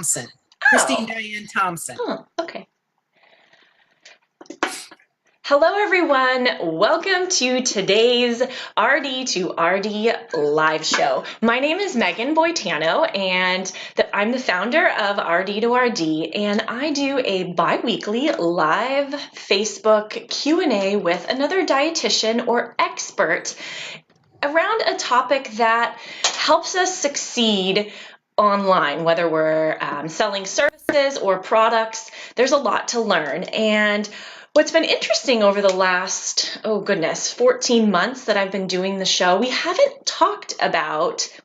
Thompson. Christine Oh, Dyan Thompson. okay. Hello, everyone. Welcome to today's RD to RD live show. My name is Megan Boitano, and I'm the founder of RD to RD, and I do a bi-weekly live Facebook Q&A with another dietitian or expert around a topic that helps us succeed online, whether we're selling services or products. There's a lot to learn. And what's been interesting over the last, 14 months that I've been doing the show, we haven't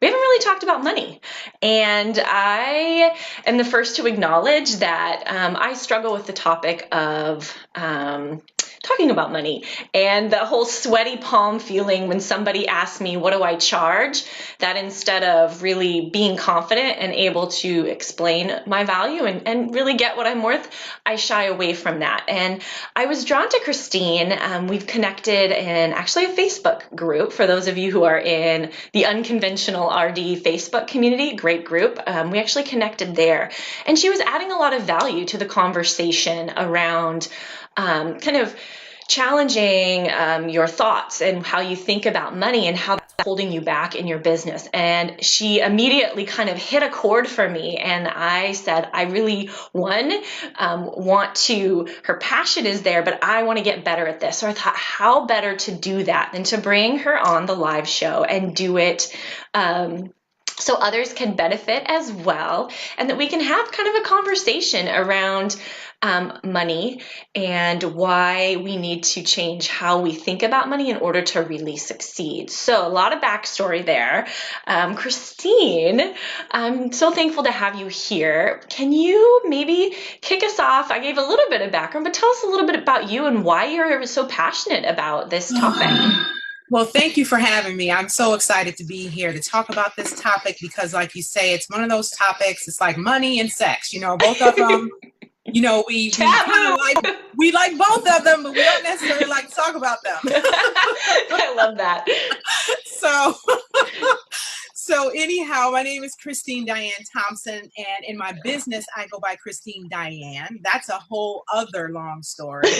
really talked about money. And I am the first to acknowledge that I struggle with the topic of talking about money and the whole sweaty palm feeling when somebody asks me, what do I charge? That instead of really being confident and able to explain my value and really get what I'm worth, I shy away from that. And I was drawn to Christine. We've connected in actually a Facebook group for those of you who are in the Unconventional RD Facebook community, great group. We actually connected there. And she was adding a lot of value to the conversation around kind of challenging your thoughts and how you think about money and how that's holding you back in your business. And she immediately kind of hit a chord for me. And I said, I really, want to, her passion is there, but I want to get better at this. So I thought, how better to do that than to bring her on the live show and do it so others can benefit as well, and that we can have kind of a conversation around money and why we need to change how we think about money in order to really succeed. So a lot of backstory there. Christine, I'm so thankful to have you here. Can you maybe kick us off? I gave a little bit of background, but tell us a little bit about you and why you're so passionate about this topic. Well, thank you for having me. I'm so excited to be here to talk about this topic because, like you say, it's one of those topics. It's like money and sex, both of them. We like both of them, but we don't necessarily like to talk about them. I love that. So anyhow, my name is Christine Dyan Thompson, and in my business, I go by Christine Dyan. That's a whole other long story.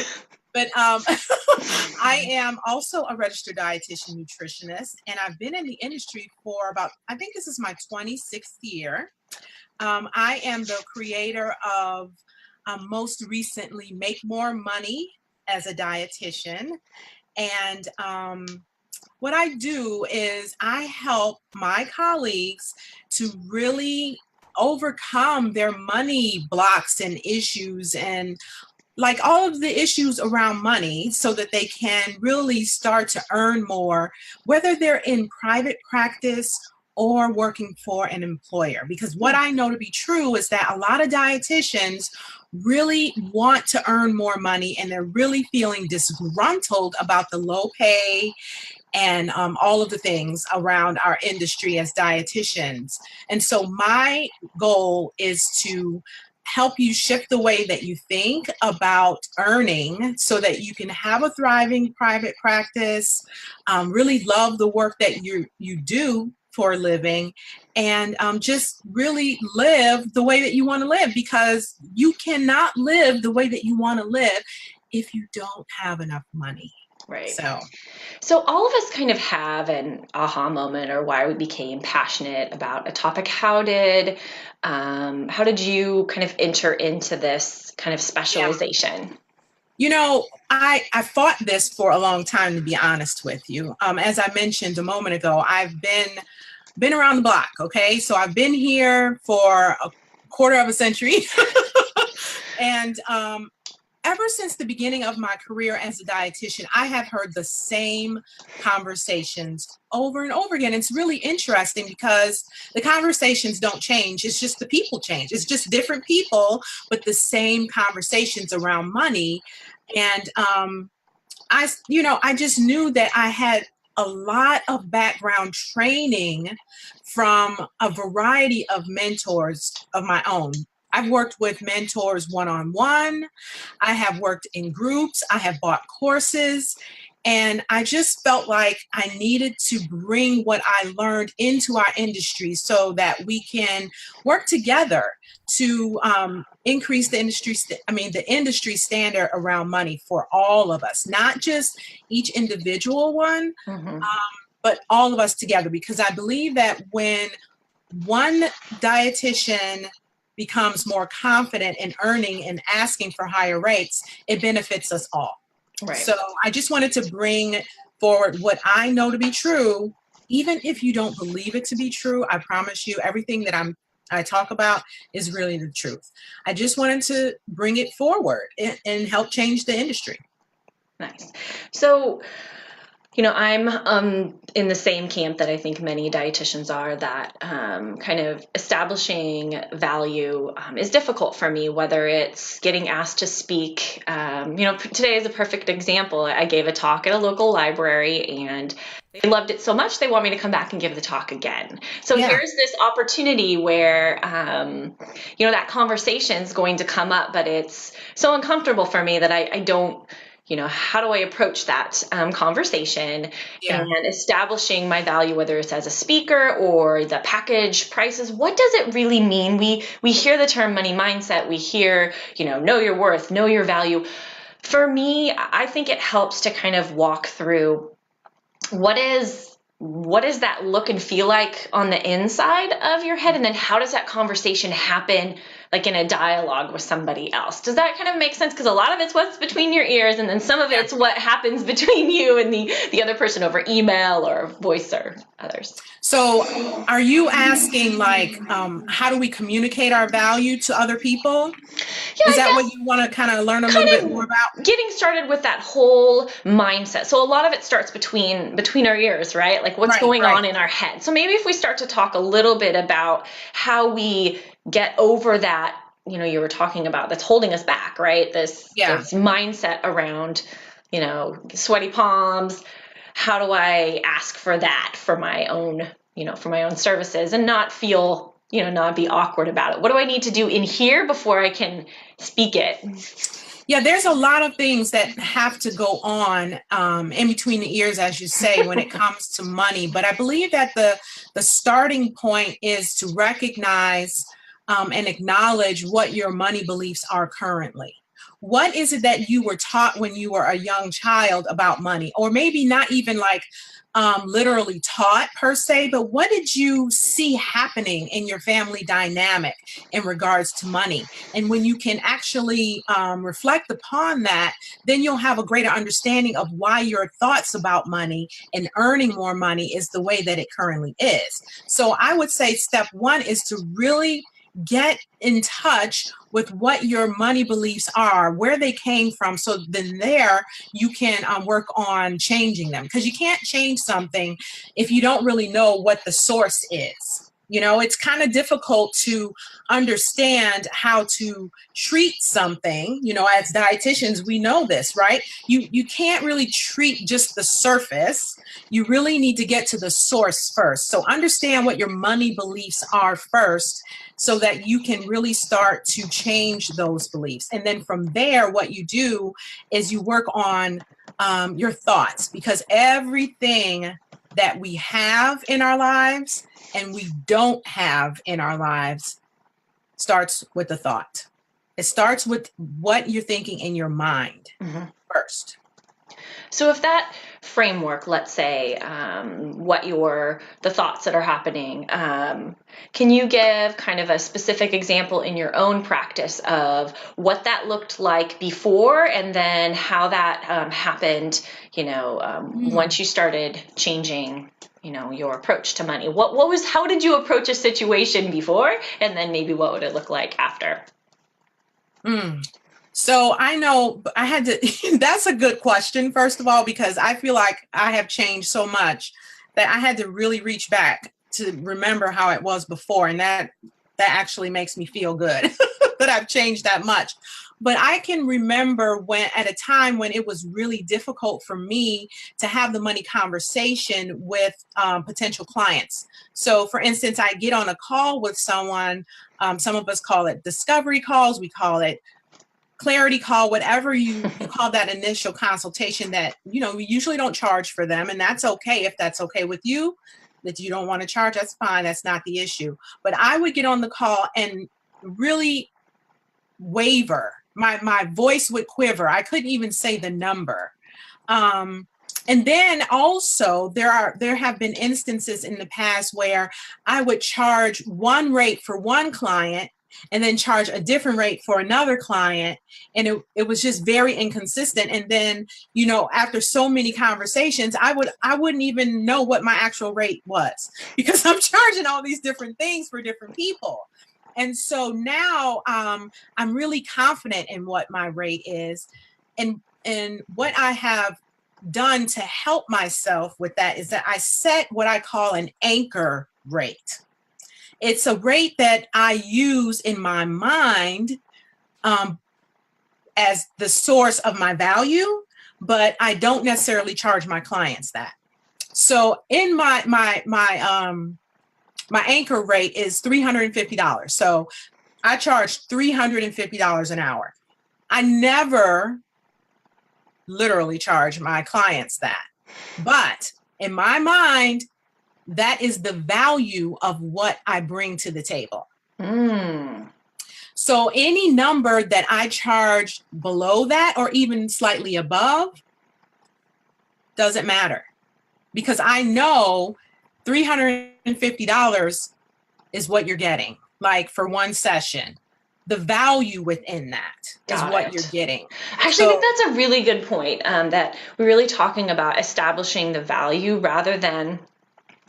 But I am also a registered dietitian nutritionist, and I've been in the industry for I think this is my 26th year. I am the creator of most recently Make More Money as a dietitian. And what I do is I help my colleagues to really overcome their money blocks and issues and like all of the issues around money so that they can really start to earn more, whether they're in private practice or working for an employer. Because what I know to be true is that a lot of dietitians really want to earn more money and they're really feeling disgruntled about the low pay and all of the things around our industry as dietitians. And so my goal is to help you shift the way that you think about earning so that you can have a thriving private practice, really love the work that you do for a living, and just really live the way that you want to live, because you cannot live the way that you want to live if you don't have enough money. Right. So all of us kind of have an aha moment or why we became passionate about a topic. How did you kind of enter into this kind of specialization? Yeah. I fought this for a long time, to be honest with you. As I mentioned a moment ago, I've been around the block. Okay. So I've been here for a quarter of a century. And, ever since the beginning of my career as a dietitian, I have heard the same conversations over and over again. It's really interesting because the conversations don't change. It's just the people change. It's just different people, but the same conversations around money. And I just knew that I had a lot of background training from a variety of mentors of my own. I've worked with mentors one-on-one. I have worked in groups. I have bought courses. And I just felt like I needed to bring what I learned into our industry so that we can work together to increase the the industry standard around money for all of us, not just each individual one, but all of us together. Because I believe that when one dietitian becomes more confident in earning and asking for higher rates, it benefits us all. Right. So I just wanted to bring forward what I know to be true. Even if you don't believe it to be true, I promise you everything that I talk about is really the truth. I just wanted to bring it forward and help change the industry. Nice. So, I'm in the same camp that I think many dietitians are, that kind of establishing value is difficult for me, whether it's getting asked to speak. Today is a perfect example. I gave a talk at a local library, and they loved it so much they want me to come back and give the talk again. So here's this opportunity where, that conversation is going to come up, but it's so uncomfortable for me that I don't, how do I approach that conversation and establishing my value, whether it's as a speaker or the package prices? What does it really mean? We hear the term money mindset. We hear, know your worth, know your value. For me, I think it helps to kind of walk through what does that look and feel like on the inside of your head? And then how does that conversation happen, like in a dialogue with somebody else? Does that kind of make sense? Because a lot of it's what's between your ears, and then some of it's what happens between you and the other person over email or voice or others. So are you asking, like, how do we communicate our value to other people? Yeah, Is that what you want to kind of learn a little bit more about? Getting started with that whole mindset. So a lot of it starts between our ears, right? Like what's going on in our head. So maybe if we start to talk a little bit about how we get over that, you were talking about, that's holding us back, right? This mindset around, sweaty palms. How do I ask for that for my own, for my own services and not feel, not be awkward about it? What do I need to do in here before I can speak it? Yeah, there's a lot of things that have to go on in between the ears, as you say, when it comes to money. But I believe that the starting point is to recognize and acknowledge what your money beliefs are currently. What is it that you were taught when you were a young child about money? Or maybe not even like literally taught per se, but what did you see happening in your family dynamic in regards to money? And when you can actually reflect upon that, then you'll have a greater understanding of why your thoughts about money and earning more money is the way that it currently is. So I would say step one is to really get in touch with what your money beliefs are, where they came from. So then there you can work on changing them, because you can't change something if you don't really know what the source is. It's kind of difficult to understand how to treat something. As dietitians, we know this, right? You can't really treat just the surface. You really need to get to the source first. So understand what your money beliefs are first, so that you can really start to change those beliefs. And then from there, what you do is you work on your thoughts, because everything that we have in our lives and we don't have in our lives starts with a thought. It starts with what you're thinking in your mind first. So if that framework, let's say, the thoughts that are happening, can you give kind of a specific example in your own practice of what that looked like before, and then how that happened, once you started changing, your approach to money? How did you approach a situation before, and then maybe what would it look like after? So I know I had to, that's a good question, first of all, because I feel like I have changed so much that I had to really reach back to remember how it was before. And that actually makes me feel good that I've changed that much. But I can remember at a time when it was really difficult for me to have the money conversation with potential clients. So for instance, I get on a call with someone, some of us call it discovery calls. We call it clarity call, whatever you call that initial consultation that, we usually don't charge for them. And that's okay. If that's okay with you, that you don't want to charge, that's fine. That's not the issue. But I would get on the call and really waver. My voice would quiver. I couldn't even say the number. And then also there have been instances in the past where I would charge one rate for one client and then charge a different rate for another client. And it was just very inconsistent. And then, after so many conversations, I wouldn't even know what my actual rate was, because I'm charging all these different things for different people. And so now I'm really confident in what my rate is. And what I have done to help myself with that is that I set what I call an anchor rate. It's a rate that I use in my mind as the source of my value, but I don't necessarily charge my clients that. So in my anchor rate is $350. So I charge $350 an hour. I never literally charge my clients that. But in my mind, that is the value of what I bring to the table. So any number that I charge below that or even slightly above doesn't matter, because I know $350 is what you're getting, like for one session. The value within that is what you're getting. Actually, I think that's a really good point, that we're really talking about establishing the value rather than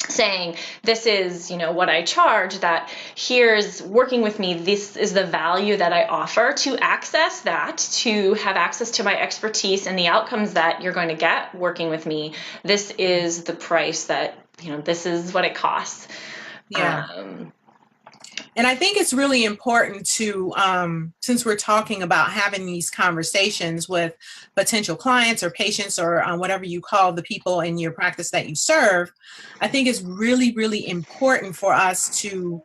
saying, this is, what I charge, that here's working with me. This is the value that I offer. To access that, to have access to my expertise and the outcomes that you're going to get working with me. This is the price that, this is what it costs. Yeah. And I think it's really important to, since we're talking about having these conversations with potential clients or patients or whatever you call the people in your practice that you serve, I think it's really, really important for us to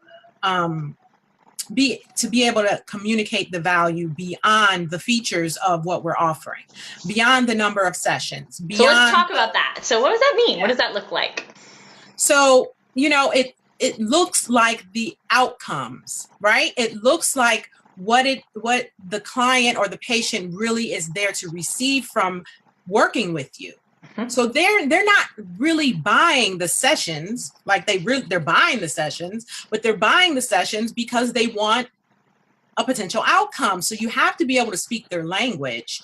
be able to communicate the value beyond the features of what we're offering, beyond the number of sessions. Beyond, so let's talk about that. So what does that mean? Yeah. What does that look like? So, it looks like the outcomes, right? It looks like what the client or the patient really is there to receive from working with you. Mm-hmm. So they're not really buying the sessions like they're buying the sessions, but they're buying the sessions because they want a potential outcome. So you have to be able to speak their language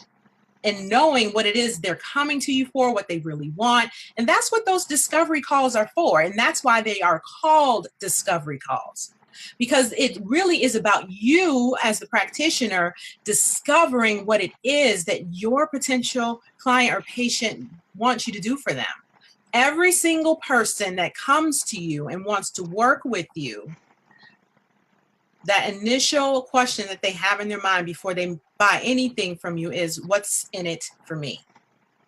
and knowing what it is they're coming to you for, what they really want. And that's what those discovery calls are for. And that's why they are called discovery calls, because it really is about you as the practitioner discovering what it is that your potential client or patient wants you to do for them. Every single person that comes to you and wants to work with you, that initial question that they have in their mind before they buy anything from you is, what's in it for me?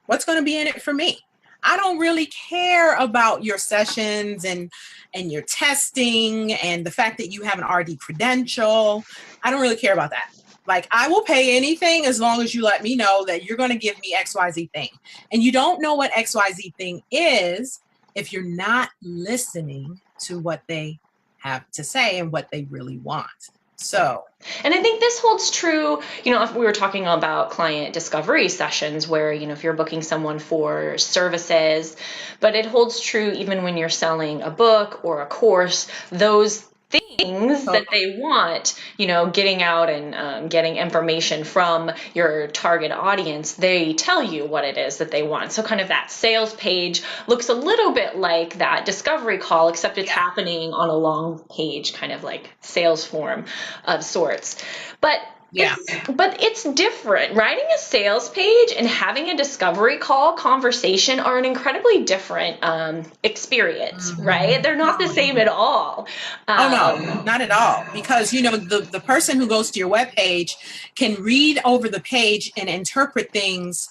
What's going to be in it for me? I don't really care about your sessions and your testing and the fact that you have an RD credential. I don't really care about that. Like, I will pay anything as long as you let me know that you're going to give me XYZ thing. And you don't know what XYZ thing is if you're not listening to what they have to say and what they really want. So, and I think this holds true, if we were talking about client discovery sessions where, if you're booking someone for services, but it holds true even when you're selling a book or a course, those things that they want, getting out and getting information from your target audience, they tell you what it is that they want. So kind of that sales page looks a little bit like that discovery call, except it's happening on a long page, kind of like sales form of sorts. But it's different. Writing a sales page and having a discovery call conversation are an incredibly different experience, right? They're not the same at all. No, not at all. Because, the person who goes to your webpage can read over the page and interpret things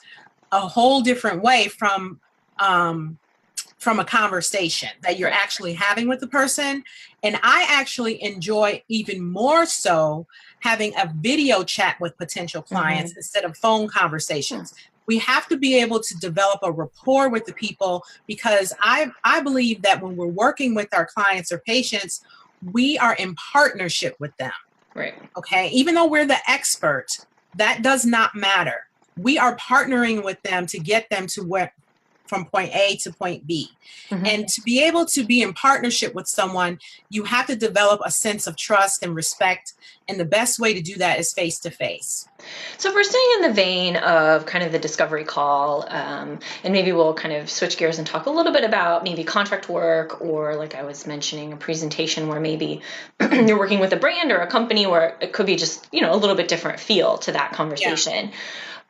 a whole different way from a conversation that you're actually having with the person. And I actually enjoy even more so having a video chat with potential clients instead of phone conversations. We have to be able to develop a rapport with the people, because I believe that when we're working with our clients or patients, we are in partnership with them. Right. Okay. Even though we're the expert, that does not matter. We are partnering with them to get them to where, from point A to point B. And to be able to be in partnership with someone, you have to develop a sense of trust and respect. And the best way to do that is face to face. So if we're staying in the vein of kind of the discovery call, and maybe we'll kind of switch gears and talk a little bit about maybe contract work, or like I was mentioning, a presentation where maybe you're working with a brand or a company where it could be just, a little bit different feel to that conversation. Yeah.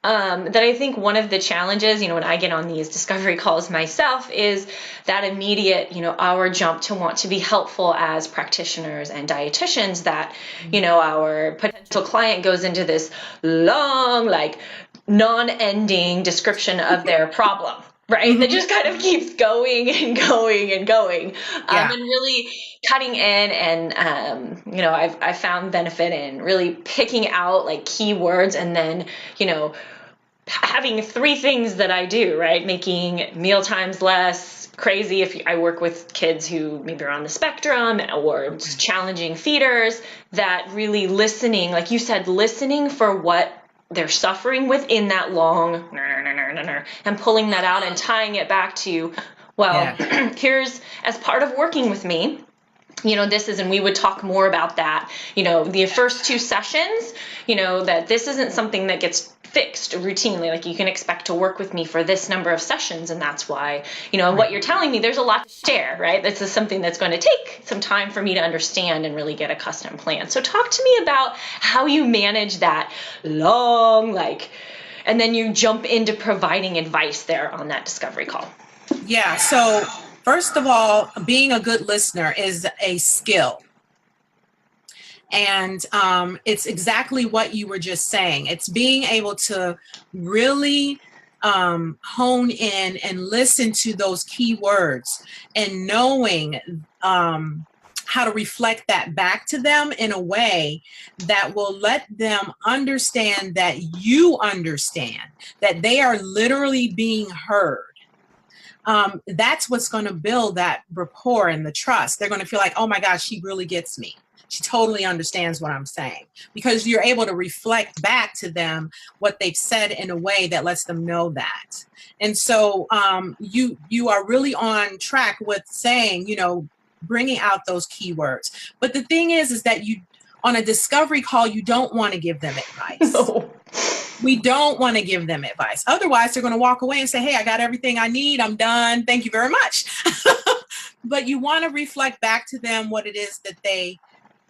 That I think one of the challenges, when I get on these discovery calls myself, is that immediate, our jump to want to be helpful as practitioners and dietitians, that, our potential client goes into this long, like non-ending description of their problem. Right. That just kind of keeps going and going and going, and really cutting in. And, I've found benefit in really picking out like keywords, and then, having 3 things that I do, right? Making meal times less crazy if I work with kids who maybe are on the spectrum, or challenging feeders, that really listening, like you said, listening for what they're suffering with in that long, and pulling that out and tying it back to, here's, as part of working with me, this is, and we would talk more about that, the first 2 sessions, that this isn't something that gets fixed routinely. Like, you can expect to work with me for this number of sessions. And that's why, and what you're telling me, there's a lot to share, right? This is something that's going to take some time for me to understand and really get a custom plan. So talk to me about how you manage that long, and then you jump into providing advice there on that discovery call. Yeah. So first of all, being a good listener is a skill. And it's exactly what you were just saying. It's being able to really hone in and listen to those key words, and knowing how to reflect that back to them in a way that will let them understand that you understand, that they are literally being heard. That's what's going to build that rapport and the trust. They're going to feel like, oh my gosh, she really gets me. She totally understands what I'm saying, because you're able to reflect back to them what they've said in a way that lets them know that. And so you are really on track with saying, bringing out those keywords. But the thing is that you, on a discovery call, you don't want to give them advice. No. We don't want to give them advice. Otherwise, they're going to walk away and say, hey, I got everything I need. I'm done. Thank you very much. But you want to reflect back to them what it is that they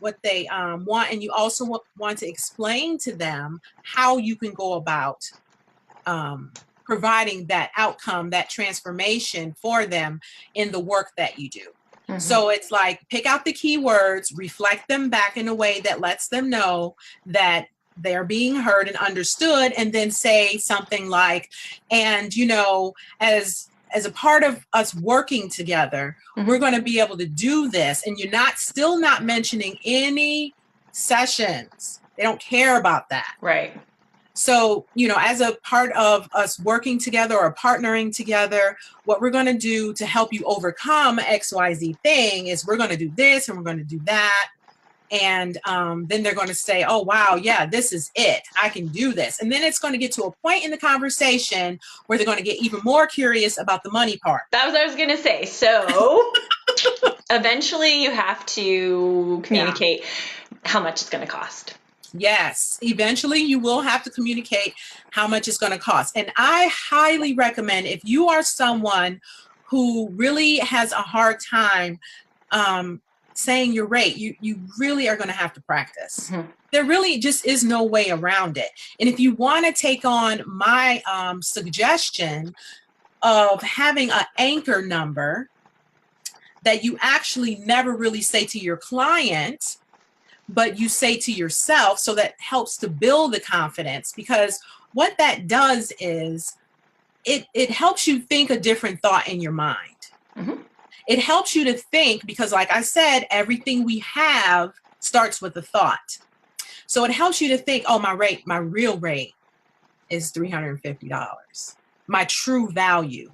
want. And you also want to explain to them how you can go about providing that outcome, that transformation for them in the work that you do. So it's like, pick out the keywords, reflect them back in a way that lets them know that they're being heard and understood, and then say something like, and, as a part of us working together, we're going to be able to do this. And you're still not mentioning any sessions. They don't care about that. Right. So, as a part of us working together or partnering together, what we're going to do to help you overcome XYZ thing is we're going to do this and we're going to do that. And then they're going to say, oh, wow, yeah, this is it. I can do this. And then it's going to get to a point in the conversation where they're going to get even more curious about the money part. That was what I was going to say. So eventually you have to communicate how much it's going to cost. Yes, eventually you will have to communicate how much it's going to cost. And I highly recommend, if you are someone who really has a hard time saying your rate, you really are going to have to practice. There really just is no way around it. And if you want to take on my suggestion of having an anchor number that you actually never really say to your client, but you say to yourself, so that helps to build the confidence, because what that does is it helps you think a different thought in your mind. It helps you to think, because like I said, everything we have starts with a thought. So it helps you to think, oh, my real rate is $350. My true value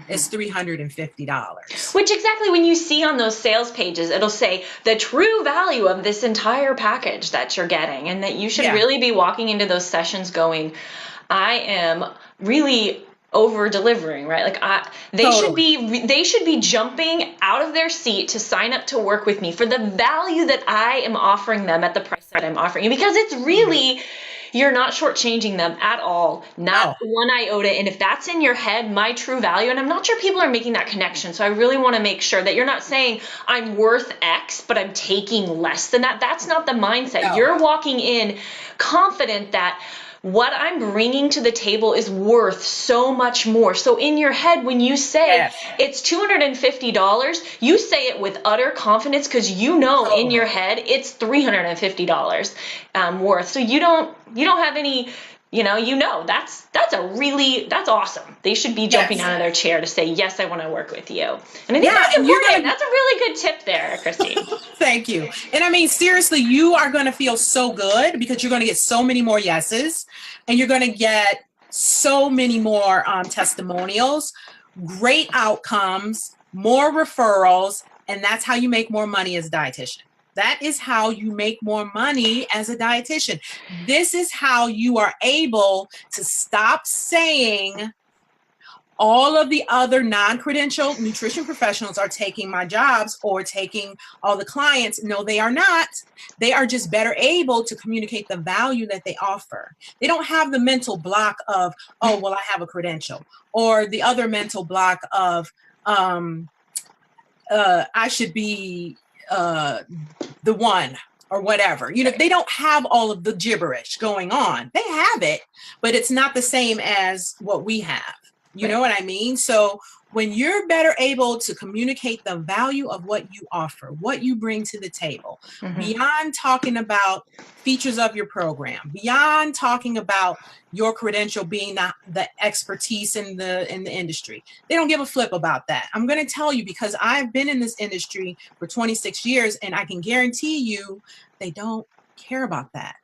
is $350. Which exactly, when you see on those sales pages, it'll say the true value of this entire package that you're getting, and that you should really be walking into those sessions going, I am really over delivering, right? Like they should be jumping out of their seat to sign up to work with me for the value that I am offering them at the price that I'm offering you, because it's really, you're not shortchanging them at all, not one iota. And if that's in your head, my true value, and I'm not sure people are making that connection. So I really want to make sure that you're not saying I'm worth X, but I'm taking less than that. That's not the mindset. No. You're walking in confident that what I'm bringing to the table is worth so much more. So in your head, when you say it's $250, you say it with utter confidence, because you know in your head it's $350 worth. So you don't have any, that's awesome. They should be jumping out of their chair to say, yes, I want to work with you. And I think that's important. That's a really good tip there, Christine. Thank you. And I mean, seriously, you are going to feel so good, because you're going to get so many more yeses, and you're going to get so many more testimonials, great outcomes, more referrals, and that's how you make more money as a dietitian. That is how you make more money as a dietitian. This is how you are able to stop saying all of the other non-credentialed nutrition professionals are taking my jobs or taking all the clients. No, they are not. They are just better able to communicate the value that they offer. They don't have the mental block of, oh, well, I have a credential, or the other mental block of, I should be the one, or whatever. They don't have all of the gibberish going on. They have it, but it's not the same as what we have. You know what I mean? So when you're better able to communicate the value of what you offer, what you bring to the table, beyond talking about features of your program, beyond talking about your credential being the expertise in the industry, they don't give a flip about that. I'm going to tell you, because I've been in this industry for 26 years, and I can guarantee you they don't care about that.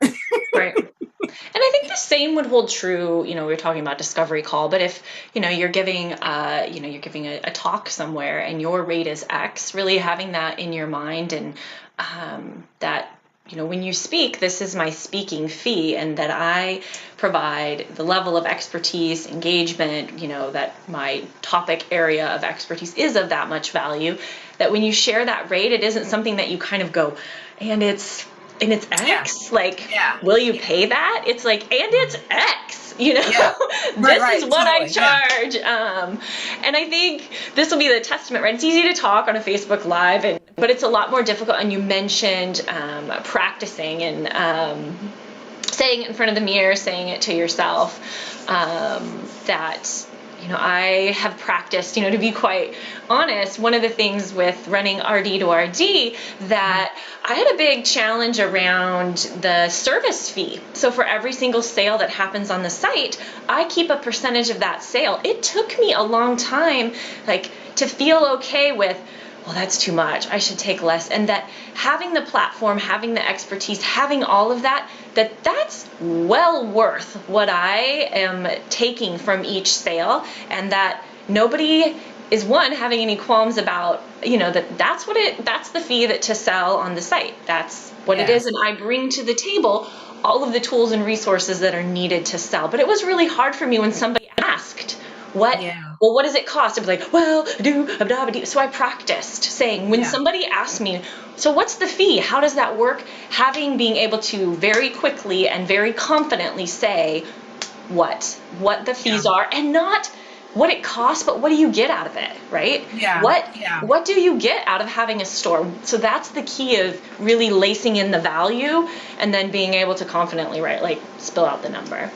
Right. And I think the same would hold true, we were talking about discovery call, but if, you're giving a talk somewhere and your rate is X, really having that in your mind, and that, when you speak, this is my speaking fee, and that I provide the level of expertise, engagement, that my topic area of expertise is of that much value, that when you share that rate, it isn't something that you kind of go, and it's X, will you pay that? It's like, and it's X, this is what I charge. And I think this will be the testament, right? It's easy to talk on a Facebook Live, but it's a lot more difficult. And you mentioned practicing and saying it in front of the mirror, saying it to yourself, that I have practiced, to be quite honest, one of the things with running RD to RD, that I had a big challenge around the service fee. So for every single sale that happens on the site, I keep a percentage of that sale. It took me a long time, to feel okay with, well, that's too much, I should take less. And that having the platform, having the expertise, having all of that's well worth what I am taking from each sale, and that nobody is having any qualms about, that's the fee to sell on the site. That's what it is. And I bring to the table all of the tools and resources that are needed to sell. But it was really hard for me when somebody asked, what does it cost? I'd be like, well, so I practiced saying, when somebody asked me, so what's the fee? How does that work? Being able to very quickly and very confidently say what the fees are, and not what it costs, but what do you get out of it, right? What do you get out of having a store? So that's the key of really lacing in the value, and then being able to confidently, spill out the number.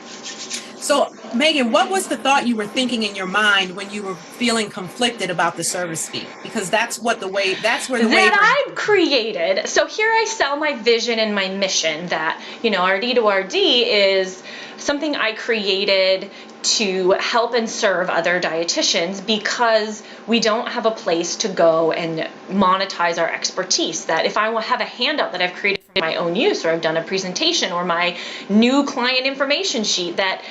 So, Megan, what was the thought you were thinking in your mind when you were feeling conflicted about the service fee? Because that's where the waiver I've created. So here I sell my vision and my mission that, RD to RD is something I created to help and serve other dietitians, because we don't have a place to go and monetize our expertise. That if I have a handout that I've created for my own use, or I've done a presentation or my new client information sheet that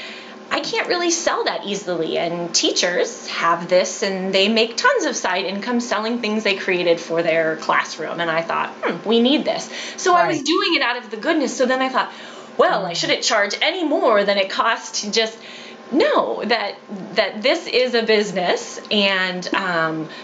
I can't really sell that easily. And teachers have this, and they make tons of side income selling things they created for their classroom. And I thought, we need this. So I was doing it out of the goodness. So then I thought, well, I shouldn't charge any more than it costs to just know that this is a business, and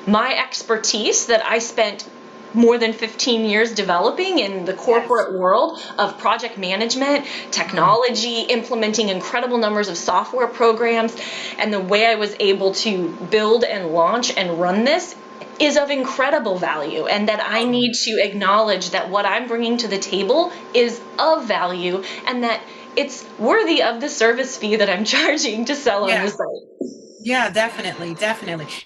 my expertise that I spent more than 15 years developing in the corporate world of project management, technology, implementing incredible numbers of software programs, and the way I was able to build and launch and run this is of incredible value, and that I need to acknowledge that what I'm bringing to the table is of value, and that it's worthy of the service fee that I'm charging to sell on the site. Yeah, definitely.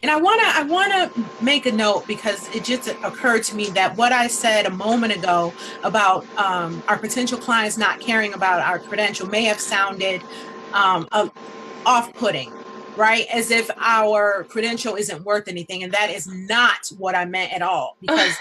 And I wanna make a note, because it just occurred to me that what I said a moment ago about our potential clients not caring about our credential may have sounded off-putting, right? As if our credential isn't worth anything. And that is not what I meant at all, because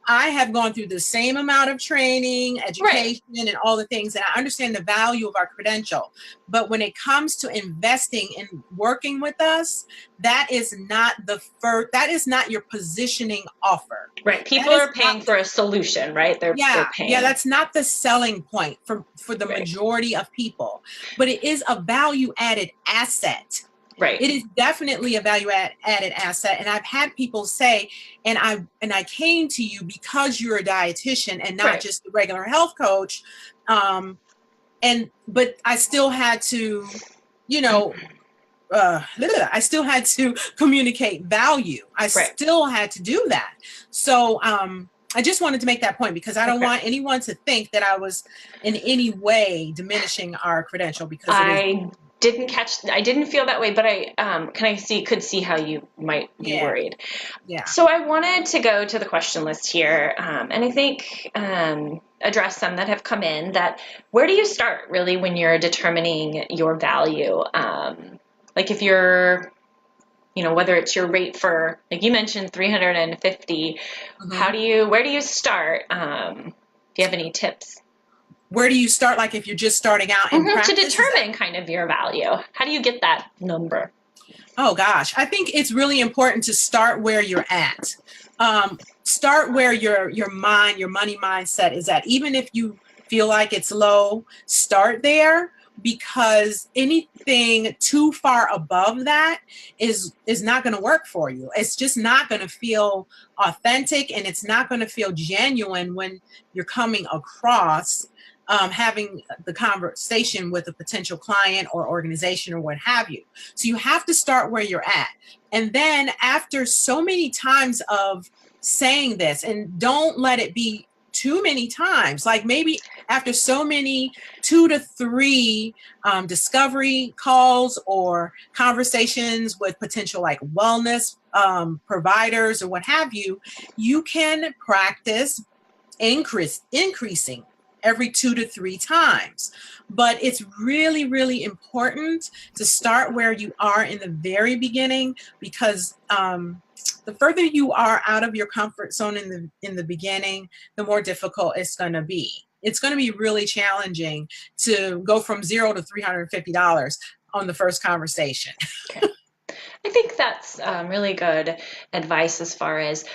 I have gone through the same amount of training, education, and all the things, and I understand the value of our credential. But when it comes to investing in working with us, that is not that is not your positioning offer. Right. People are paying for a solution, right? They're paying. Yeah, that's not the selling point for the majority of people, but it is a value-added asset. Right. It is definitely a value-added asset. And I've had people say, and I came to you because you're a dietitian and not just a regular health coach. But I still had to, I still had to communicate value. I still had to do that. So I just wanted to make that point, because I don't want anyone to think that I was in any way diminishing our credential, because I didn't feel that way, but I could see how you might be worried. Yeah. So I wanted to go to the question list here, and I think address some that have come in. That where do you start really when you're determining your value? Like if you're, whether it's your rate for, like you mentioned, 350. Where do you start? Do you have any tips? Where do you start, like if you're just starting out in practice? To determine kind of your value. How do you get that number? Oh gosh, I think it's really important to start where you're at. Start where your money mindset is at. Even if you feel like it's low, start there, because anything too far above that is not going to work for you. It's just not going to feel authentic, and it's not going to feel genuine when you're coming across having the conversation with a potential client or organization or what have you. So you have to start where you're at. And then after so many times of saying this, and don't let it be too many times, like maybe after so many 2 to 3 discovery calls or conversations with potential like wellness providers or what have you, you can practice increasing every 2 to 3 times. But it's really, really important to start where you are in the very beginning, because the further you are out of your comfort zone in the beginning, the more difficult it's going to be. It's going to be really challenging to go from $0 to $350 on the first conversation. Okay. I think that's really good advice as far as,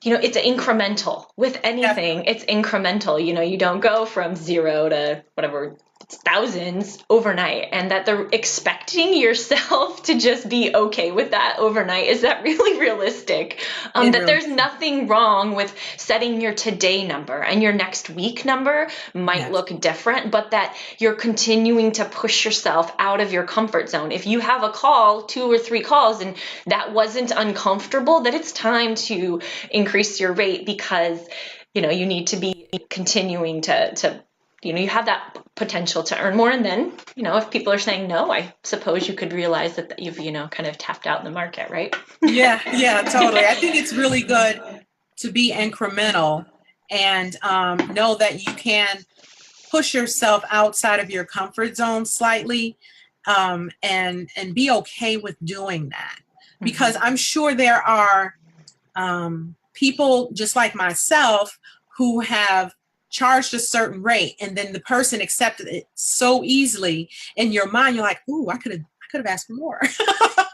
it's incremental. With anything, it's incremental. You don't go from 0 to whatever, it's thousands overnight, and that they're expecting yourself to just be okay with that overnight. Is that really realistic? There's nothing wrong with setting your today number, and your next week number might look different, but that you're continuing to push yourself out of your comfort zone. If you have a call, 2 or 3 calls, and that wasn't uncomfortable, that it's time to increase your rate, because you need to be continuing to you have that potential to earn more. And then, if people are saying no, I suppose you could realize that you've, kind of tapped out in the market, right? Yeah, totally. I think it's really good to be incremental and know that you can push yourself outside of your comfort zone slightly, and be okay with doing that. Because I'm sure there are people just like myself who have charged a certain rate, and then the person accepted it so easily, in your mind, you're like, ooh, I could have asked for more.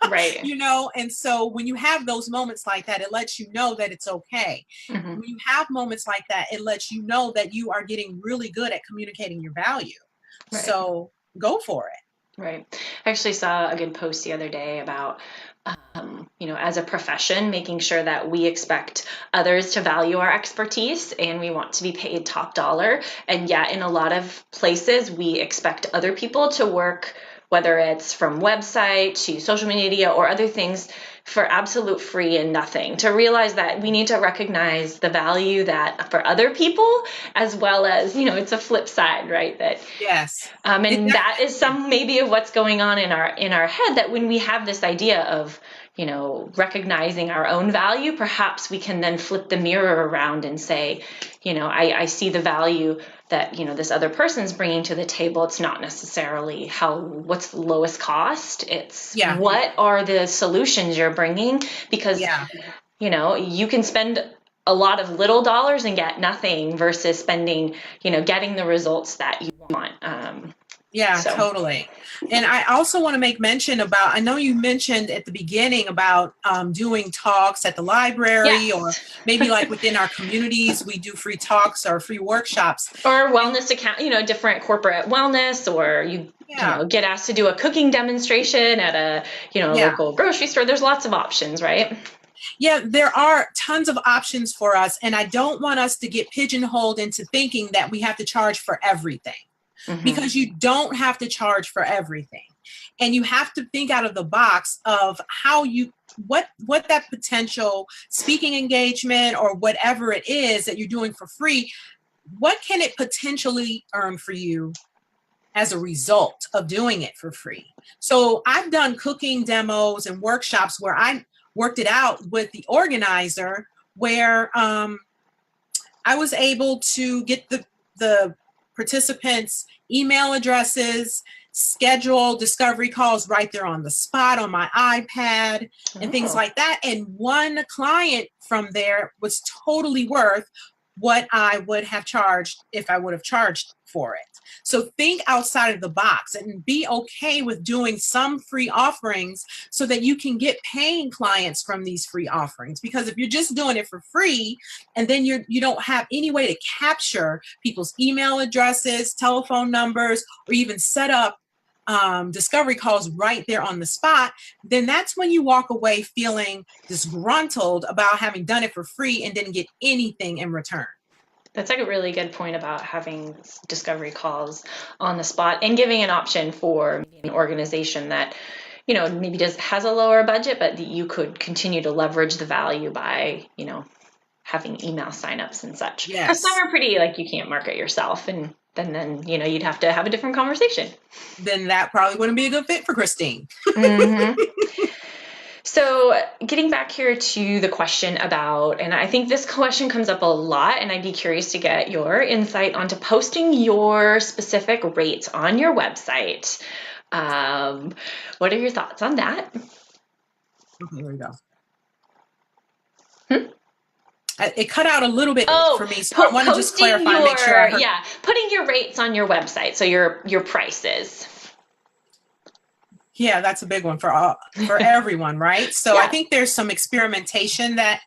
Right. You know, and so when you have those moments like that, it lets you know that it's okay. Mm-hmm. When you have moments like that, it lets you know that you are getting really good at communicating your value. Right. So go for it. Right. I actually saw a good post the other day about, as a profession, making sure that we expect others to value our expertise and we want to be paid top dollar. And yet in a lot of places, we expect other people to work, whether it's from website to social media or other things, for absolute free and nothing. To realize that we need to recognize the value that for other people, as well as, it's a flip side, right? That yes, and that is some maybe of what's going on in our head, that when we have this idea of, recognizing our own value, perhaps we can then flip the mirror around and say, I see the value that, this other person's bringing to the table. It's not necessarily what's the lowest cost. It's what are the solutions you're bringing, because, you can spend a lot of little dollars and get nothing versus spending, getting the results that you want. Totally. And I also want to make mention about, I know you mentioned at the beginning about doing talks at the library, or maybe like within our communities, we do free talks or free workshops. Or wellness account, different corporate wellness, or you get asked to do a cooking demonstration at a, local grocery store. There's lots of options, right? Yeah, there are tons of options for us. And I don't want us to get pigeonholed into thinking that we have to charge for everything. Mm-hmm. Because you don't have to charge for everything. And you have to think out of the box of how what that potential speaking engagement or whatever it is that you're doing for free, what can it potentially earn for you as a result of doing it for free? So I've done cooking demos and workshops where I worked it out with the organizer, where I was able to get the participants' email addresses, schedule discovery calls right there on the spot on my iPad, and things like that. And one client from there was totally worth what I would have charged if I would have charged for it. So think outside of the box and be okay with doing some free offerings so that you can get paying clients from these free offerings. Because if you're just doing it for free and then you don't have any way to capture people's email addresses, telephone numbers, or even set up discovery calls right there on the spot, then that's when you walk away feeling disgruntled about having done it for free and didn't get anything in return. That's like a really good point about having discovery calls on the spot and giving an option for an organization that, maybe has a lower budget, but you could continue to leverage the value by, having email signups and such. Yes. Because some are pretty, like, you can't market yourself, and then you'd have to have a different conversation. Then that probably wouldn't be a good fit for Christine. Mm-hmm. So getting back here to the question about, and I think this question comes up a lot, and I'd be curious to get your insight onto posting your specific rates on your website. What are your thoughts on that? Okay, here we go. It cut out a little bit for me, so I want to just clarify and make sure I heard. Yeah, putting your rates on your website, so your prices. Yeah, that's a big one for everyone, right? So I think there's some experimentation that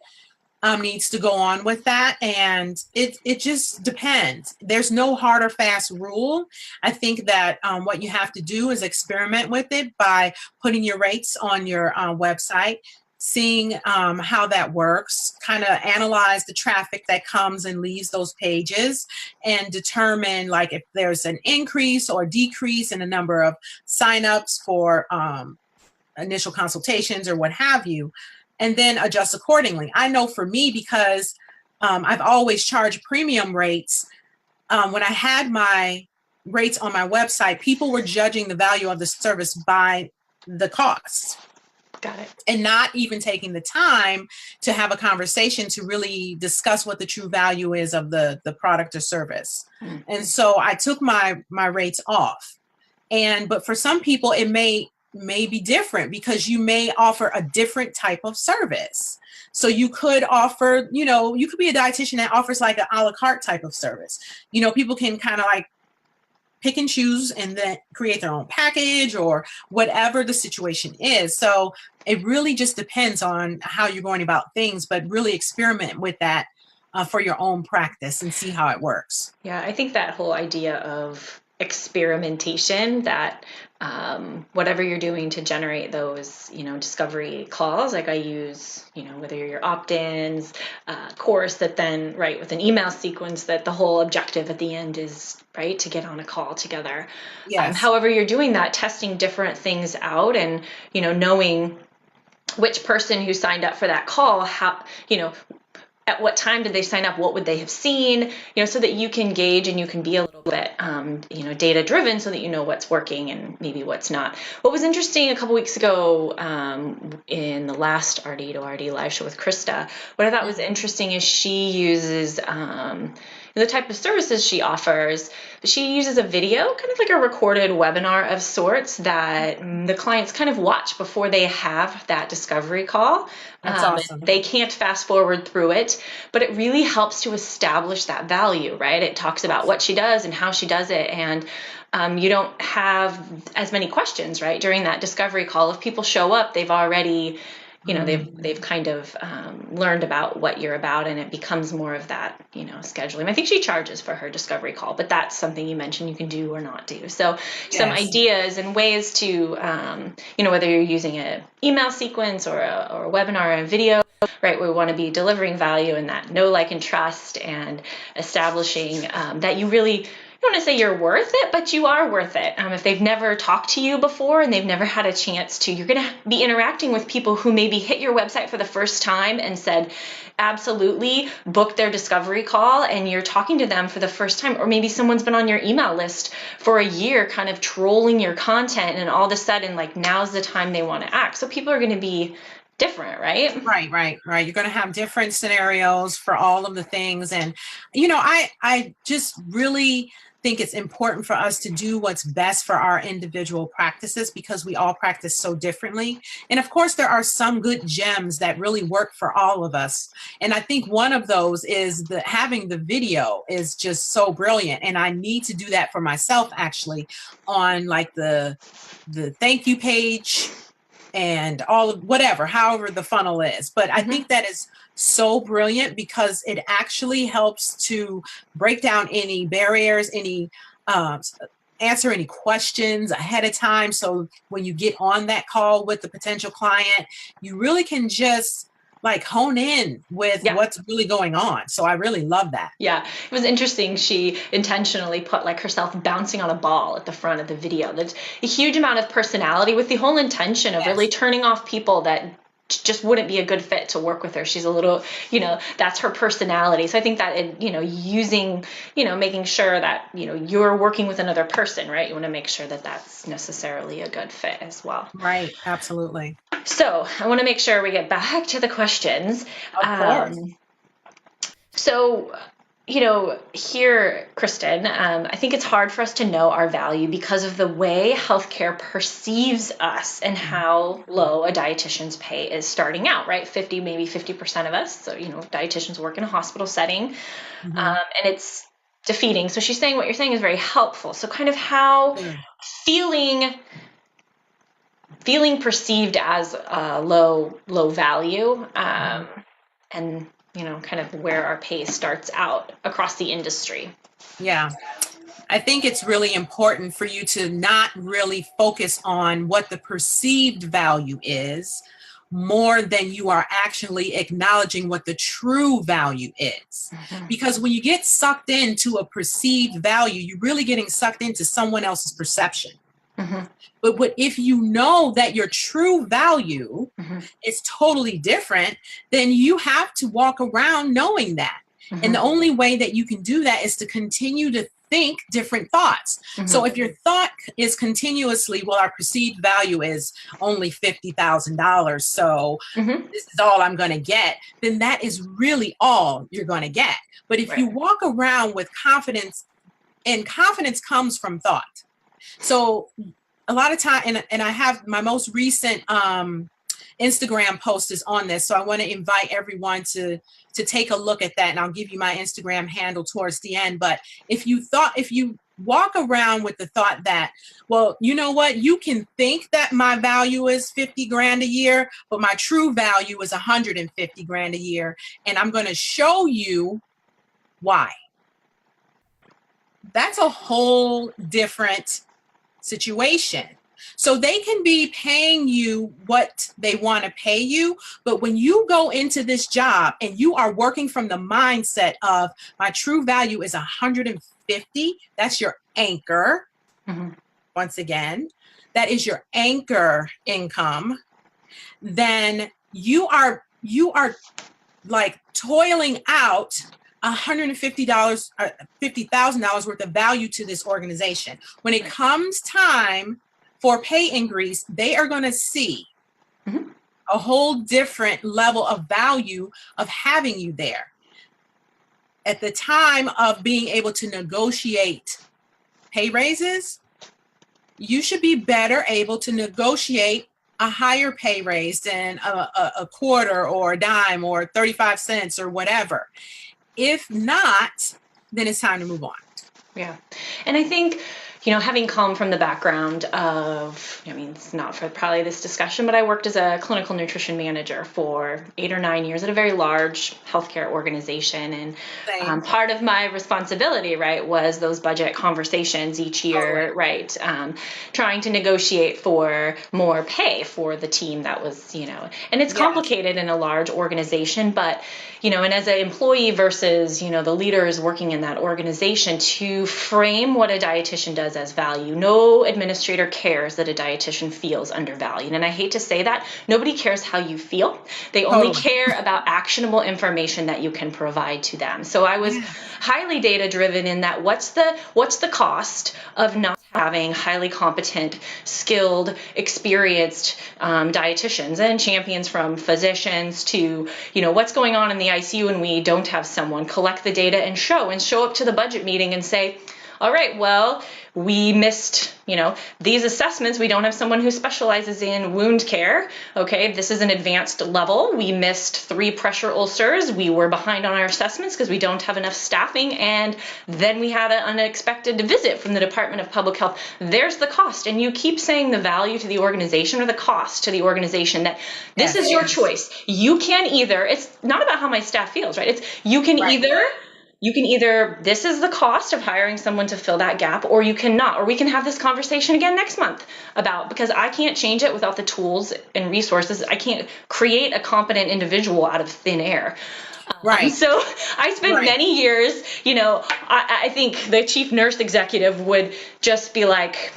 needs to go on with that, and it just depends. There's no hard or fast rule. I think that what you have to do is experiment with it by putting your rates on your website, seeing how that works, kind of analyze the traffic that comes and leaves those pages, and determine like if there's an increase or decrease in the number of signups for initial consultations or what have you, and then adjust accordingly. I know for me, because I've always charged premium rates, when I had my rates on my website, people were judging the value of the service by the costs. Got it. And not even taking the time to have a conversation to really discuss what the true value is of the product or service. Mm-hmm. And so I took my rates off. But for some people, it may may be different because you may offer a different type of service. So you could offer, you could be a dietitian that offers like an a la carte type of service. People can kind of like pick and choose and then create their own package or whatever the situation is. So it really just depends on how you're going about things, but really experiment with that for your own practice and see how it works. Yeah, I think that whole idea of experimentation, that whatever you're doing to generate those, discovery calls, like I use, whether you're opt-ins, course that then, right, with an email sequence that the whole objective at the end is, right, to get on a call together. Yes. However you're doing that, testing different things out and, knowing which person who signed up for that call, how, at what time did they sign up? What would they have seen? So that you can gauge and you can be a little bit, data driven so that you know what's working and maybe what's not. What was interesting a couple weeks ago in the last RD to RD live show with Krista, what I thought was interesting is she uses the type of services she offers. She uses a video, kind of like a recorded webinar of sorts that the clients kind of watch before they have that discovery call. That's awesome. They can't fast forward through it, but it really helps to establish that value, right? It talks about what she does and how she does it. And you don't have as many questions, right? During that discovery call, if people show up, they've already, they've kind of learned about what you're about, and it becomes more of that, scheduling. I think she charges for her discovery call, but that's something you mentioned you can do or not do. So some ideas and ways to, whether you're using an email sequence or a webinar or a video, right, we want to be delivering value in that know, like, and trust, and establishing that you really, I don't want to say you're worth it, but you are worth it. If they've never talked to you before and they've never had a chance to, you're going to be interacting with people who maybe hit your website for the first time and said, absolutely, booked their discovery call, and you're talking to them for the first time. Or maybe someone's been on your email list for a year, kind of trolling your content, and all of a sudden, like, now's the time they want to act. So people are going to be different, right? Right. You're going to have different scenarios for all of the things. And, I just really think it's important for us to do what's best for our individual practices because we all practice so differently. And of course, there are some good gems that really work for all of us. And I think one of those is having the video is just so brilliant. And I need to do that for myself, actually, on like the thank you page and all of whatever, however the funnel is. But I think that is so brilliant because it actually helps to break down any barriers, any answer any questions ahead of time. So when you get on that call with the potential client, you really can just like hone in with what's really going on. So I really love that. Yeah, it was interesting. She intentionally put like herself bouncing on a ball at the front of the video. There's a huge amount of personality with the whole intention of really turning off people that just wouldn't be a good fit to work with her. She's a little, that's her personality. So I think that, using, making sure that, you're working with another person, right? You want to make sure that that's necessarily a good fit as well. Right. Absolutely. So I want to make sure we get back to the questions. Of course. So, here, Kristen, I think it's hard for us to know our value because of the way healthcare perceives us and how low a dietitian's pay is starting out, right? Maybe 50% of us. So, dietitians work in a hospital setting, and it's defeating. So she's saying what you're saying is very helpful. So kind of how feeling perceived as low value, and kind of where our pay starts out across the industry. Yeah. I think it's really important for you to not really focus on what the perceived value is more than you are actually acknowledging what the true value is. Because when you get sucked into a perceived value, you're really getting sucked into someone else's perception. But if you know that your true value is totally different, then you have to walk around knowing that. And the only way that you can do that is to continue to think different thoughts. So if your thought is continuously, well, our perceived value is only $50,000, so this is all I'm going to get, then that is really all you're going to get. But if you walk around with confidence, and confidence comes from thought. So a lot of time, and I have my most recent Instagram post is on this. So I want to invite everyone to take a look at that, and I'll give you my Instagram handle towards the end. But if you walk around with the thought that, well, you know what, you can think that my value is 50 grand a year, but my true value is 150 grand a year. And I'm going to show you why. That's a whole different situation. So they can be paying you what they want to pay you, but when you go into this job and you are working from the mindset of my true value is 150, that's your anchor. Mm-hmm. Once again, that is your anchor income. Then you are like toiling out $150, $50,000 worth of value to this organization. When it comes time for pay increase, they are going to see mm-hmm. a whole different level of value of having you there. At the time of being able to negotiate pay raises, you should be better able to negotiate a higher pay raise than a quarter or a dime or 35 cents or whatever. If not, then it's time to move on. Yeah. And I think, having come from the background of, it's not for probably this discussion, but I worked as a clinical nutrition manager for 8 or 9 years at a very large healthcare organization. And part of my responsibility, right, was those budget conversations each year, right, trying to negotiate for more pay for the team that was, and it's complicated in a large organization, but, and as an employee versus, the leaders working in that organization, to frame what a dietitian does as value. No administrator cares that a dietitian feels undervalued. And I hate to say that. Nobody cares how you feel. They only care about actionable information that you can provide to them. So I was highly data driven in that what's the cost of not having highly competent, skilled, experienced dietitians and champions, from physicians to, what's going on in the ICU when we don't have someone. Collect the data and show up to the budget meeting and say, all right, well, we missed, these assessments. We don't have someone who specializes in wound care. Okay, this is an advanced level. We missed 3 pressure ulcers. We were behind on our assessments because we don't have enough staffing. And then we had an unexpected visit from the Department of Public Health. There's the cost. And you keep saying the value to the organization or the cost to the organization, that this is your choice. You can either, it's not about how my staff feels, right? It's you can either, this is the cost of hiring someone to fill that gap, or you cannot, or we can have this conversation again next month because I can't change it without the tools and resources. I can't create a competent individual out of thin air. Right. So I spent many years, I think the chief nurse executive would just be like,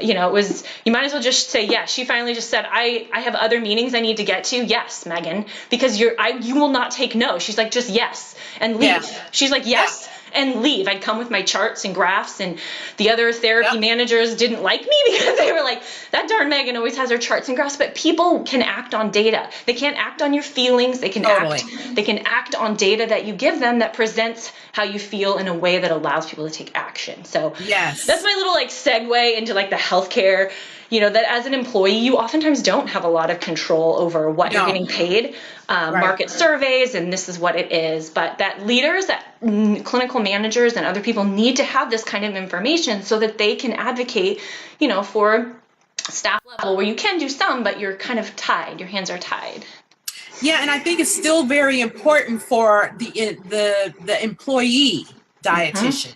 you might as well just say yes. She finally just said, I have other meetings I need to get to. Yes, Megan, because you will not take no. She's like, just yes and leave. Yeah. She's like, yes and leave. I'd come with my charts and graphs, and the other therapy managers didn't like me because they were like, that darn Megan always has her charts and graphs. But people can act on data. They can't act on your feelings. They can act on data that you give them that presents how you feel in a way that allows people to take action. So that's my little segue into the healthcare, that as an employee, you oftentimes don't have a lot of control over what you're getting paid. Market surveys, and this is what it is. But that leaders, that clinical managers and other people need to have this kind of information so that they can advocate, for staff level where you can do some, but you're kind of tied. Your hands are tied. Yeah, and I think it's still very important for the employee dietitian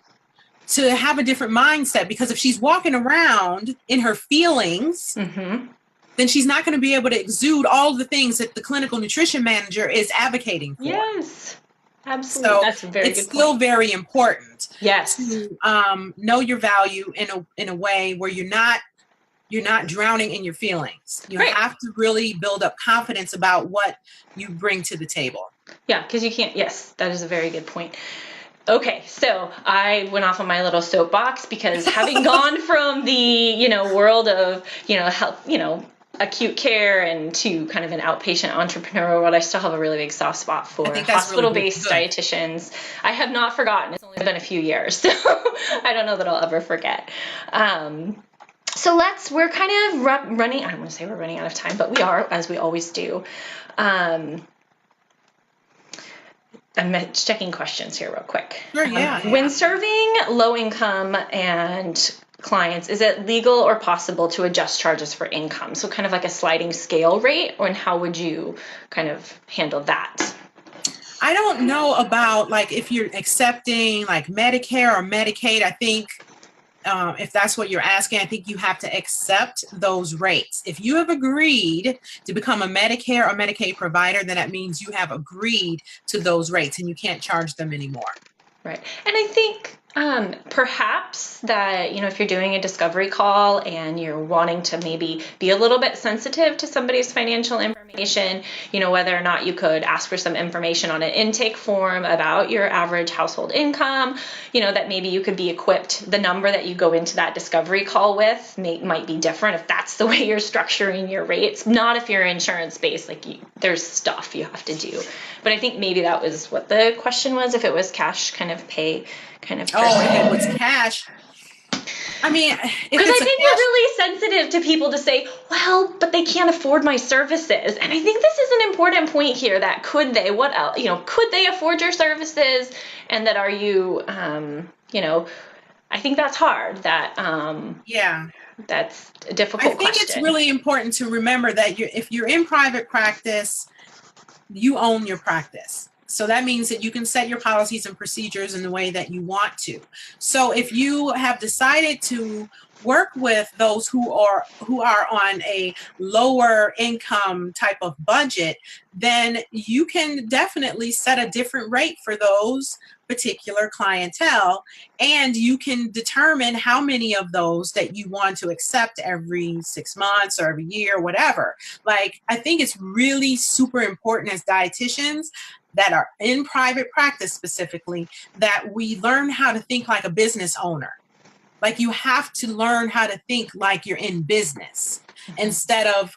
to have a different mindset, because if she's walking around in her feelings, then she's not going to be able to exude all the things that the clinical nutrition manager is advocating for. Yes, absolutely. So that's a very good point. It's still very important. Yes, to know your value in a way where you're not drowning in your feelings. You have to really build up confidence about what you bring to the table. Yeah, because you can't. Yes, that is a very good point. Okay, so I went off on my little soapbox because having gone from the, world of, health, acute care and to kind of an outpatient entrepreneur world, I still have a really big soft spot for hospital-based dietitians. I have not forgotten. It's only been a few years, so I don't know that I'll ever forget. So we're kind of running, I don't want to say we're running out of time, but we are, as we always do. I'm checking questions here real quick. Sure, yeah. When serving low income and clients, is it legal or possible to adjust charges for income? So kind of like a sliding scale rate, and how would you kind of handle that? I don't know about like if you're accepting like Medicare or Medicaid. I think if that's what you're asking, I think you have to accept those rates. If you have agreed to become a Medicare or Medicaid provider, then that means you have agreed to those rates and you can't charge them anymore. Right. And I think perhaps that, if you're doing a discovery call and you're wanting to maybe be a little bit sensitive to somebody's financial information, whether or not you could ask for some information on an intake form about your average household income, that maybe you could be equipped. The number that you go into that discovery call with might be different if that's the way you're structuring your rates. Not if you're insurance based, there's stuff you have to do. But I think maybe that was what the question was, if it was cash kind of pay kind of person. Oh, if it was cash. I mean, because I think you're really sensitive to people to say, well, but they can't afford my services. And I think this is an important point here, that could they, what else, could they afford your services? And that are you, I think that's hard. Yeah. That's a difficult question. I think it's really important to remember that if you're in private practice, you own your practice. So that means that you can set your policies and procedures in the way that you want to. So if you have decided to work with those who are on a lower income type of budget, then you can definitely set a different rate for those particular clientele, and you can determine how many of those that you want to accept every 6 months or every year, whatever. Like, I think it's really super important as dietitians that are in private practice specifically, that we learn how to think like a business owner. Like, you have to learn how to think like you're in business instead of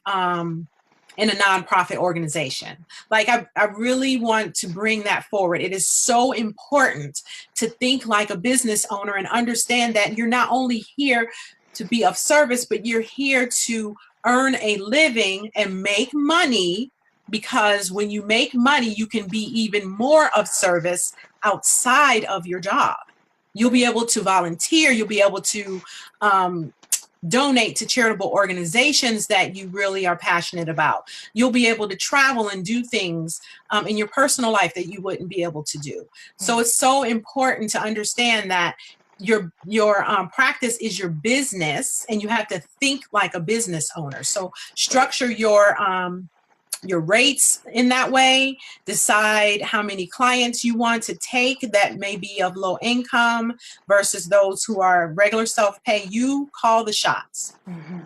in a nonprofit organization. Like, I really want to bring that forward. It is so important to think like a business owner and understand that you're not only here to be of service, but you're here to earn a living and make money, because when you make money, you can be even more of service outside of your job. You'll be able to volunteer. You'll be able to donate to charitable organizations that you really are passionate about. You'll be able to travel and do things in your personal life that you wouldn't be able to do. So it's so important to understand that your practice is your business, and you have to think like a business owner. So structure your rates in that way. Decide how many clients you want to take that may be of low income versus those who are regular self-pay. You call the shots. Mm-hmm.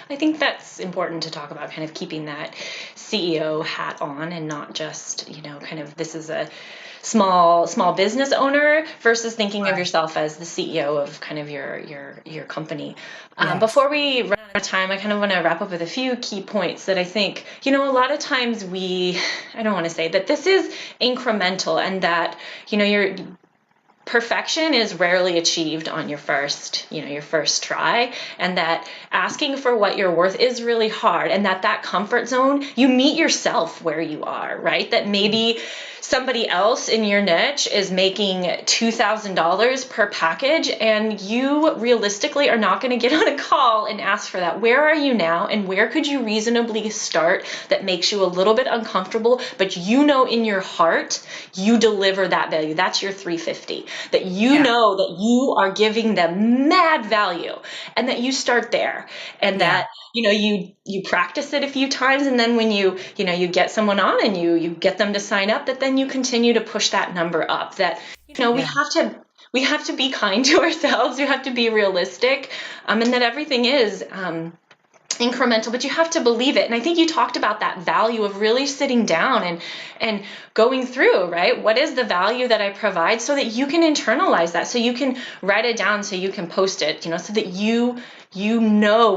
I think that's important to talk about, kind of keeping that CEO hat on and not just, kind of this is a small business owner versus thinking of yourself as the CEO of kind of your company. Yes. Before we run out of time, I kind of want to wrap up with a few key points that I think, a lot of times I don't want to say that this is incremental, and that, your perfection is rarely achieved on your first try, and that asking for what you're worth is really hard, and that comfort zone, you meet yourself where you are, right? That maybe somebody else in your niche is making $2,000 per package, and you realistically are not going to get on a call and ask for that. Where are you now, and where could you reasonably start that makes you a little bit uncomfortable, but in your heart you deliver that value? That's your 350. That know that you are giving them mad value, and that you start there, and that you practice it a few times, and then when you get someone on and you get them to sign up, that then you continue to push that number up. That we have to be kind to ourselves. We have to be realistic, and that everything is incremental, but you have to believe it. And I think you talked about that value of really sitting down and going through, right? What is the value that I provide, so that you can internalize that, so you can write it down, so you can post it, so that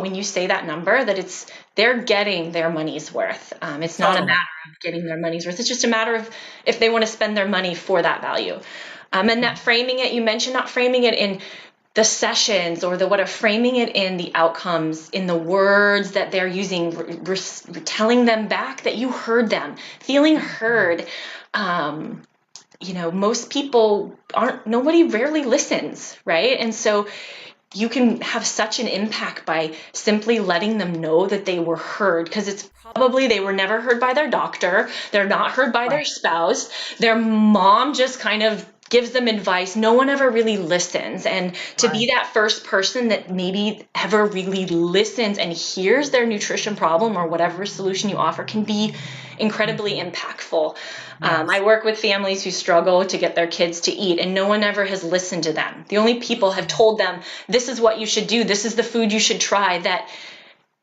when you say that number, that they're getting their money's worth. It's not a matter of getting their money's worth. It's just a matter of if they want to spend their money for that value. And that framing it, you mentioned not framing it in the sessions or the what are framing it in the outcomes, in the words that they're using, telling them back that you heard them, feeling heard. Most people nobody rarely listens, right? And so you can have such an impact by simply letting them know that they were heard, because it's probably they were never heard by their doctor. They're not heard by their spouse. Their mom just kind of gives them advice. No one ever really listens. And to be that first person that maybe ever really listens and hears their nutrition problem or whatever solution you offer can be incredibly impactful. I work with families who struggle to get their kids to eat, and no one ever has listened to them. The only people have told them, this is what you should do, this is the food you should try, that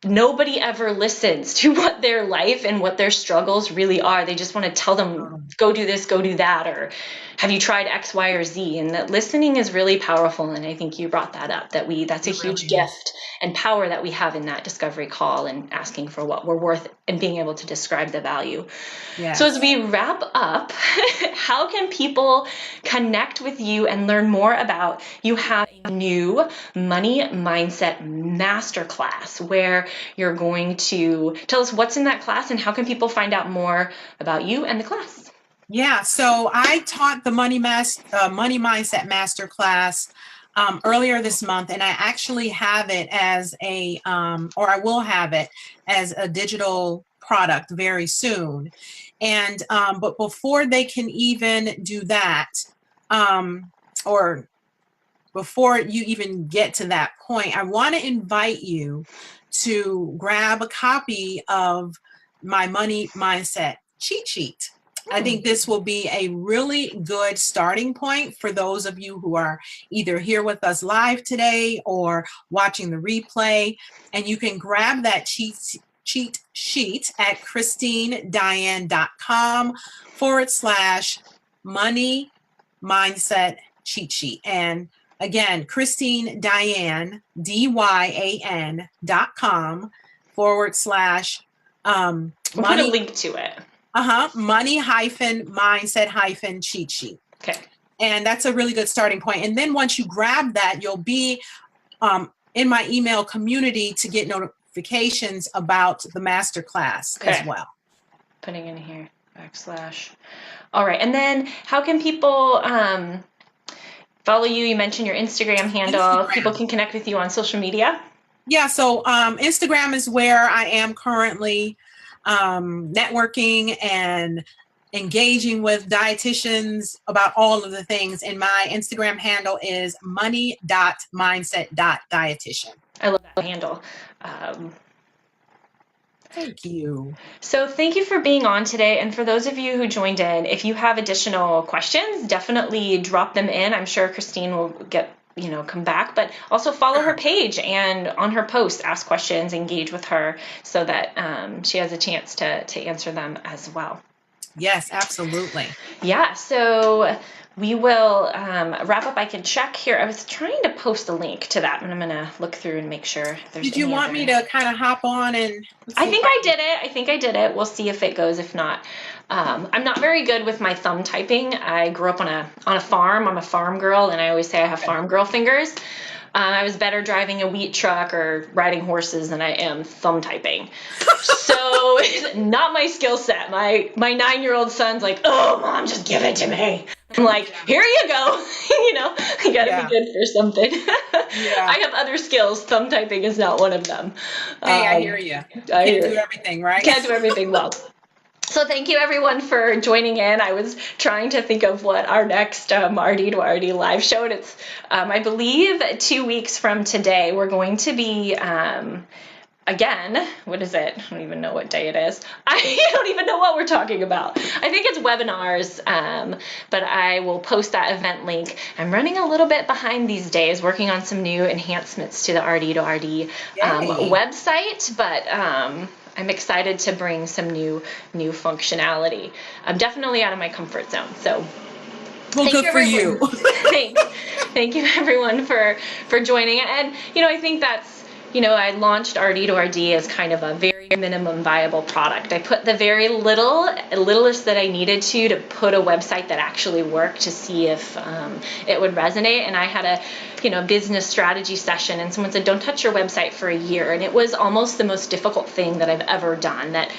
nobody ever listens to what their life and what their struggles really are. They just want to tell them, go do this, go do that, or have you tried X, Y, or Z? And that listening is really powerful. And I think you brought that up, that's a huge gift and power that we have in that discovery call and asking for what we're worth and being able to describe the value. Yes. So as we wrap up, how can people connect with you and learn more about, you have a new money mindset masterclass where you're going to tell us what's in that class and how can people find out more about you and the class? Yeah, so I taught the Money Mindset Masterclass earlier this month, and I actually have it as or I will have it as a digital product very soon. And but before they can even do that, or before you even get to that point, I want to invite you to grab a copy of my Money Mindset cheat sheet. I think this will be a really good starting point for those of you who are either here with us live today or watching the replay. And you can grab that cheat sheet at christinedyan.com/money mindset cheat sheet. And again, Christine Dyan, DYAN.com / we'll put a link to it. Money-mindset cheat sheet. Okay. And that's a really good starting point. And then once you grab that, you'll be in my email community to get notifications about the masterclass as well. Putting in here, /. All right. And then how can people follow you? You mentioned your Instagram handle. People can connect with you on social media. Yeah. So Instagram is where I am currently networking and engaging with dietitians about all of the things. And my Instagram handle is money.mindset.dietitian. I love that handle. Thank you. So thank you for being on today. And for those of you who joined in, if you have additional questions, definitely drop them in. I'm sure Christine will come back, but also follow her page and on her posts, ask questions, engage with her so that she has a chance to answer them as well. Yes, absolutely. Yeah. So we will wrap up. I can check here. I was trying to post a link to that, and I'm going to look through and make sure there's. Did you want me to kind of hop on and? I think I did it. We'll see if it goes. If not, I'm not very good with my thumb typing. I grew up on a farm. I'm a farm girl, and I always say I have farm girl fingers. I was better driving a wheat truck or riding horses than I am thumb typing. So not my skill set. My 9-year-old son's like, "Oh, Mom, just give it to me." I'm like, "Here you go." You gotta be good for something. I have other skills. Thumb typing is not one of them. Hey, I hear you. Can't do everything, right? Can't do everything well. So thank you, everyone, for joining in. I was trying to think of what our next RD to RD live show, and it's, I believe, 2 weeks from today. We're going to be, again, what is it? I don't even know what day it is. I don't even know what we're talking about. I think it's webinars, but I will post that event link. I'm running a little bit behind these days, working on some new enhancements to the RD to RD website, but I'm excited to bring some new functionality. I'm definitely out of my comfort zone. So good for you. Thanks. Thank you, everyone, for joining. And, I think that's I launched RD to RD as kind of a very minimum viable product. I put the very littlest that I needed to put a website that actually worked to see if it would resonate. And I had a business strategy session, and someone said, don't touch your website for a year. And it was almost the most difficult thing that I've ever done. That,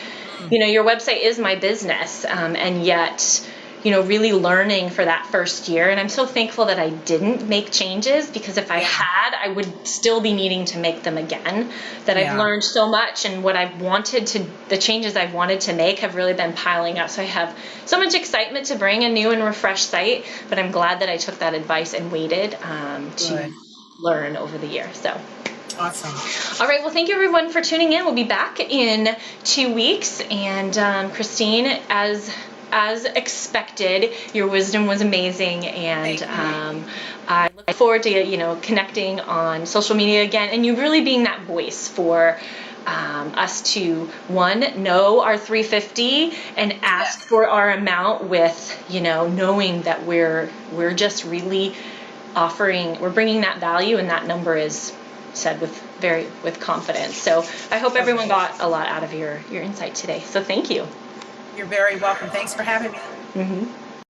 your website is my business, and yet really learning for that first year. And I'm so thankful that I didn't make changes, because if I had, I would still be needing to make them again. That I've learned so much, and the changes I've wanted to make have really been piling up. So I have so much excitement to bring a new and refreshed site, but I'm glad that I took that advice and waited to learn over the year. So. Awesome. All right. Well, thank you everyone for tuning in. We'll be back in 2 weeks. And Christine, as expected, your wisdom was amazing, and I look forward to connecting on social media again, and you really being that voice for us to know our 350 and ask for our amount with knowing that we're just really we're bringing that value, and that number is said with confidence. So I hope everyone got a lot out of your insight today. So thank you. You're very welcome. Thanks for having me. Mm-hmm.